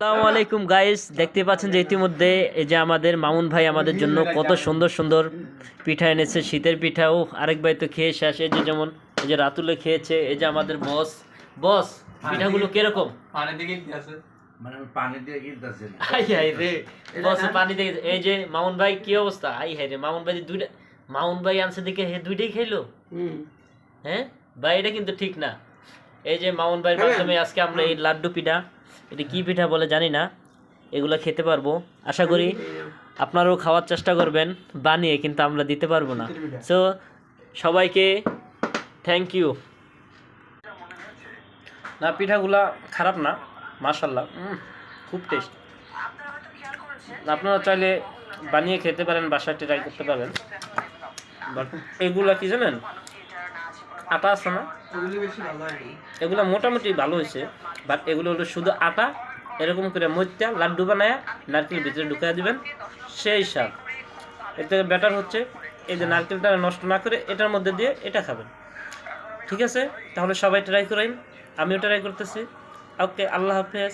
আসসালামু আলাইকুম গাইস, দেখতে পাচ্ছেন যে ইতিমধ্যে এই যে আমাদের মামুন ভাই আমাদের জন্য কত সুন্দর সুন্দর পিঠা এনেছে, শীতের পিঠাও। আরেক ভাই তো খেয়ে শেষ। এই যে যেমন এই যে রাতুলে খেয়েছে, এই যে আমাদের বস বস পিঠাগুলো কিরকম? পানি দিয়ে গিলতেছে মানে আমি পানি দিয়ে গিলতেছি না। আই হাই রে, বস পানি দিয়ে। এই যে মামুন ভাই কি অবস্থা? আই হাই রে, মামুন ভাই দুইটা, মামুন ভাই আনছে দিকে হে দুইটাই খাইলো। হ্যাঁ ভাই, এটা কিন্তু ঠিক না। এই যে মামুন ভাইয়ের মাধ্যমে আজকে আমরা এই লাড্ডু পিঠা, এটা কি পিঠা বলে জানি না, এগুলো খেতে পারবো। আশা করি আপনারাও খাওয়ার চেষ্টা করবেন বানিয়ে, কিন্তু আমরা দিতে পারবো না। সো সবাইকে থ্যাংক ইউ। না, পিঠাগুলা খারাপ না, মাশাল্লাহ, খুব টেস্ট। আপনারা চাইলে বানিয়ে খেতে পারেন, বাসায় ট্রাই করতে পারেন। বাট এগুলা কি জানেন, আটা আছে না, ওগুলি বেশি ভালো হয় এগুলো মোটামুটি ভালো হয়েছে। বাট এগুলো হলো শুধু আটা, এরকম করে মইত্যা লাড্ডু বানায় নারকেল ভিতরে ঢুকিয়ে দিবেন, সেই স্বাদ। এর থেকে বেটার হচ্ছে এই যে নারকেলটা নষ্ট না করে এটার মধ্যে দিয়ে এটা খাবেন। ঠিক আছে, তাহলে সবাই ট্রাই করেন, আমিও ট্রাই করতেছি। ওকে, আল্লাহ হাফেজ।